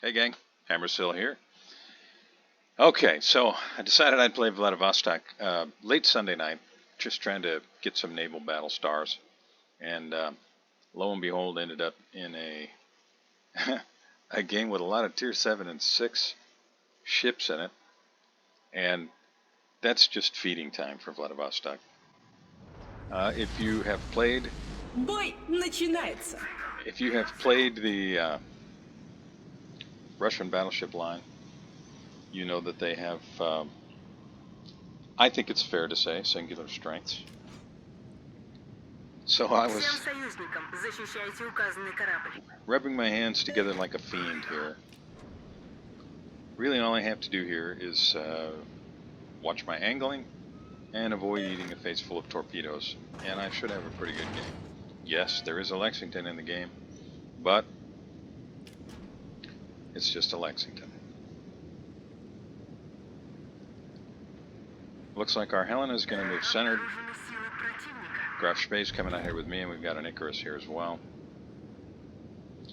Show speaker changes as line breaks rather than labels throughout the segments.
Hey gang, Hammersill here. Okay, so I decided I'd play Vladivostok late Sunday night, just trying to get some naval battle stars, and lo and behold, ended up in a a game with a lot of Tier 7 and 6 ships in it, and that's just feeding time for Vladivostok. If you have played
Бой начинается.
If you have played the Russian battleship line, you know that they have, I think it's fair to say, singular strengths. So I was rubbing my hands together like a fiend here. Really all I have to do here is watch my angling and avoid eating a face full of torpedoes, and I should have a pretty good game. Yes, there is a Lexington in the game, but it's just a Lexington. Looks like our Helena is going to move centered. Graf Space coming out here with me, and we've got an Icarus here as well. I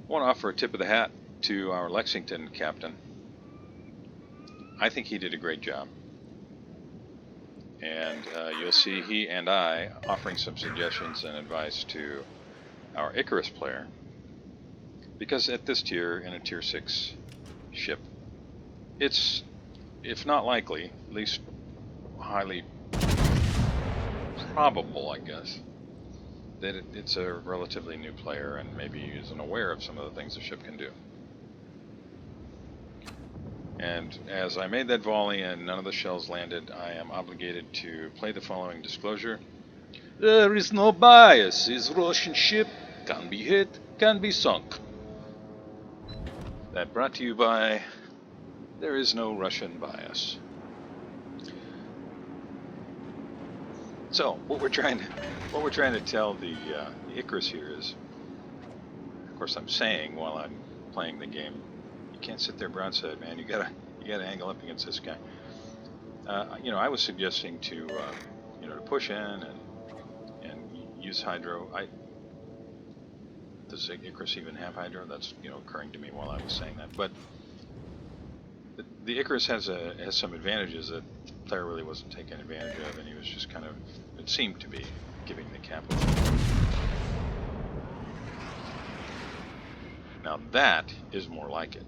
want to offer a tip of the hat to our Lexington captain. I think he did a great job. And you'll see he and I offering some suggestions and advice to our Icarus player. Because at this tier, in a Tier 6 ship, it's, if not likely, at least highly probable, I guess, that it's a relatively new player and maybe isn't aware of some of the things the ship can do. And as I made that volley and none of the shells landed, I am obligated to play the following disclosure. There is no bias. This Russian ship can be hit, can be sunk. That brought to you by There is no Russian bias. So what we're trying to tell the Icarus here is, of course, I'm saying while I'm playing the game, you can't sit there broadside, man. You gotta angle up against this guy. I was suggesting to to push in and use hydro. Does Icarus even have hydro? That's occurring to me while I was saying that. But the Icarus has some advantages that the player really wasn't taking advantage of, and he was just kind of, it seemed to be, giving the capital. Now that is more like it.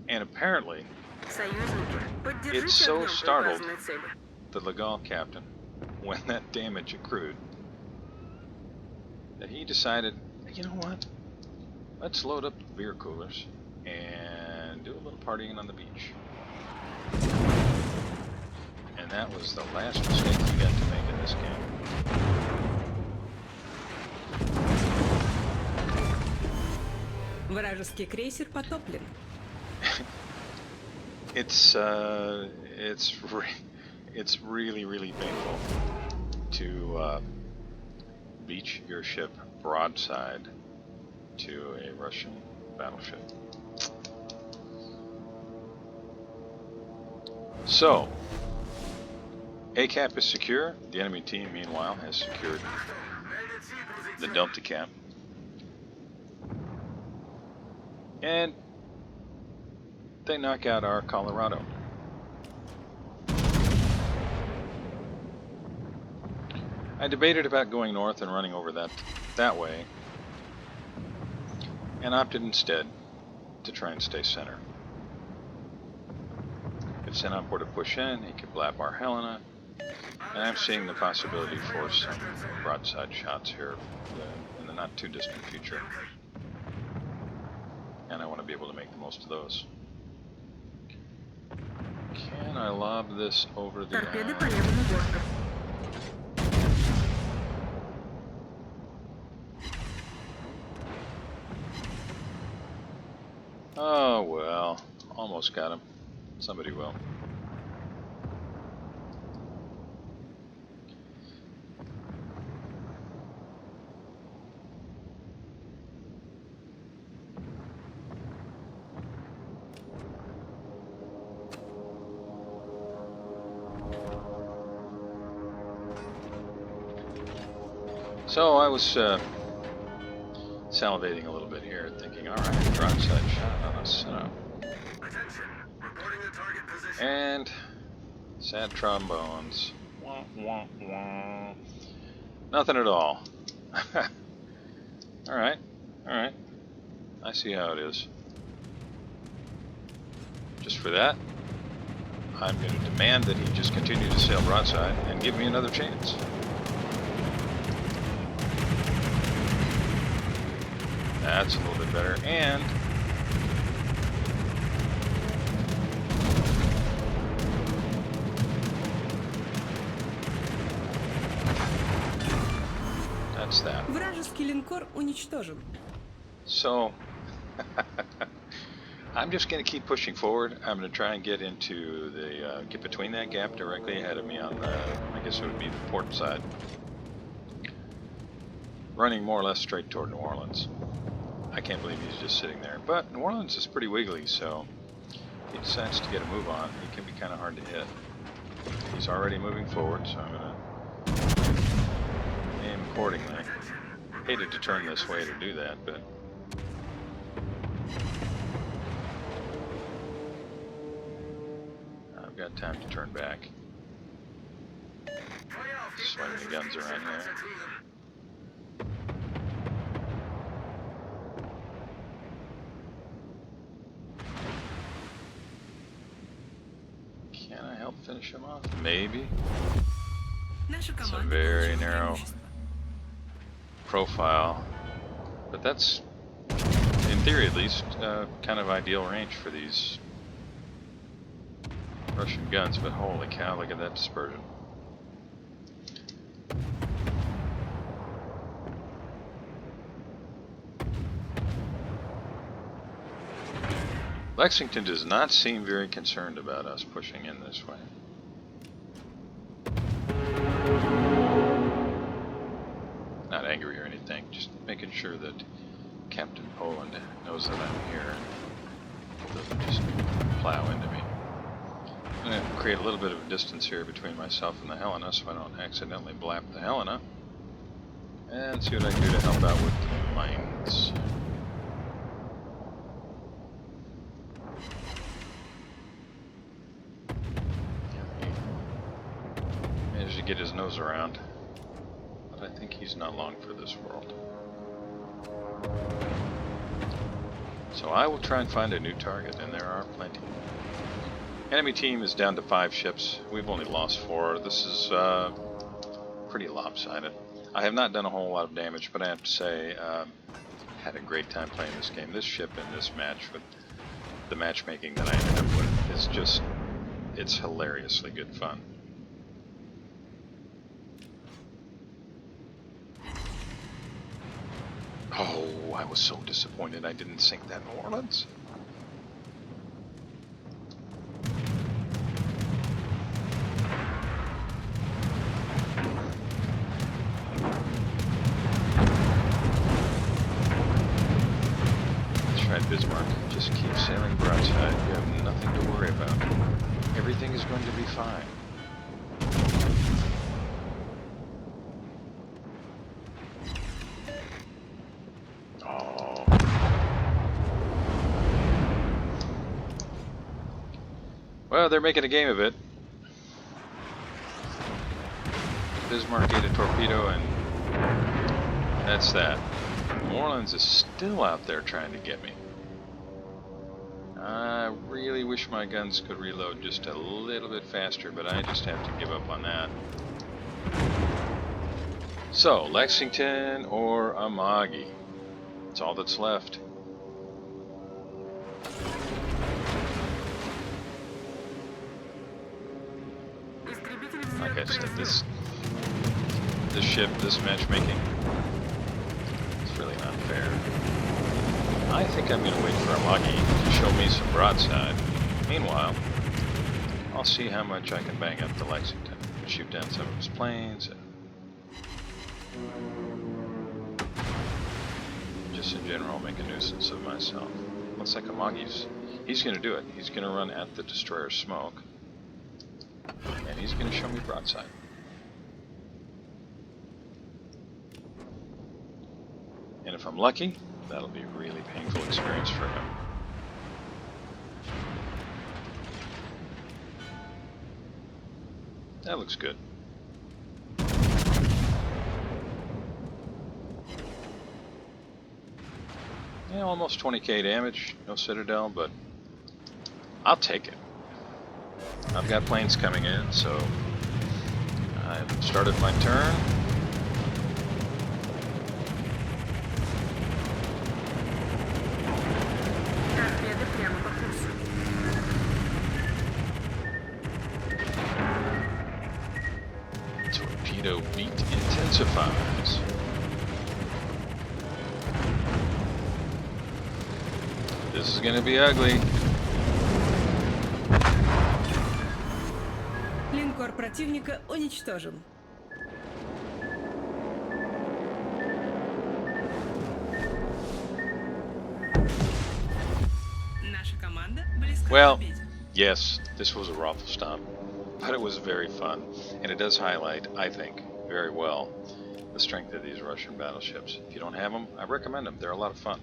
And apparently, it so startled the Legal captain when that damage accrued that he decided, you know what, let's load up the beer coolers and do a little partying on the beach. And that was the last mistake he got to make in this game.
Вражеский крейсер потоплен.
It's really painful to beach your ship broadside to a Russian battleship. So, ACAP is secure. The enemy team, meanwhile, has secured the Delta Cap. And they knock out our Colorado. I debated about going north and running over that way, and opted instead to try and stay center. If Senop were to push in, he could blap our Helena, and I'm seeing the possibility for some broadside shots here in the not too distant future. And I want to be able to make the most of those. Can I lob this over the Oh well, almost got him. Somebody will. So I was salivating a little bit here, thinking, alright, broadside shot on a setup. And sad trombones. Wah, wah, wah. Nothing at all. Alright, alright. I see how it is. Just for that, I'm going to demand that he just continue to sail broadside and give me another chance. That's a little bit better, and that's that.
Вражеский линкор уничтожен.
So, I'm just going to keep pushing forward. I'm going to try and get into the, get between that gap directly ahead of me on the, I guess it would be the port side. Running more or less straight toward New Orleans. I can't believe he's just sitting there. But New Orleans is pretty wiggly, so if he decides to get a move on, he can be kind of hard to hit. He's already moving forward, so I'm going to aim accordingly. Hated to turn this way to do that, but I've got time to turn back. Swing the guns around here. Can I help finish him off? Maybe.
Наша
It's a
команда
very
получила
narrow
преимущество.
profile, but that's, in theory at least, kind of ideal range for these Russian guns, but holy cow, look at that dispersion. Lexington does not seem very concerned about us pushing in this way. Not angry or anything, just making sure that Captain Poland knows that I'm here and doesn't just plow into me. I'm going to create a little bit of a distance here between myself and the Helena so I don't accidentally blap the Helena. And see what I can do to help out with the mines. Managed to get his nose around. But I think he's not long for this world. So I will try and find a new target, and there are plenty. Enemy team is down to 5 ships. We've only lost 4. This is pretty lopsided. I have not done a whole lot of damage, but I have to say, had a great time playing this game. This ship in this match, with the matchmaking that I ended up with, is just, it's hilariously good fun. Oh, I was so disappointed I didn't sink that New Orleans. That's right, Bismarck. Just keep sailing broadside. You have nothing to worry about. Everything is going to be fine. Well, they're making a game of it. Bismarck ate a torpedo, and that's that. New Orleans is still out there trying to get me. I really wish my guns could reload just a little bit faster, but I just have to give up on that. So, Lexington or Amagi. That's all that's left. Like I said, this ship, this matchmaking, it's really not fair. I think I'm going to wait for Amagi to show me some broadside. Meanwhile, I'll see how much I can bang up to Lexington. Shoot down some of his planes, and just in general make a nuisance of myself. Looks like Amagi's, he's going to do it. He's going to run at the destroyer smoke, and he's going to show me broadside. if I'm lucky, that'll be a really painful experience for him. That looks good. Yeah, almost 20k damage, no Citadel, but I'll take it. I've got planes coming in, so I've started my turn.
Торпеды прямо по курсу.
Torpedo beat intensifies. This is gonna be ugly.
Линкор противника уничтожен. Наша команда близка
Well,
к победе.
yes, this was a raffle stomp, but it was very fun, and it does highlight, I think, very well the strength of these Russian battleships. If you don't have them, I recommend them. They're a lot of fun.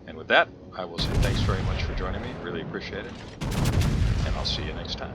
And with that, I will say thanks very much for joining me. Really appreciate it, and I'll see you next time.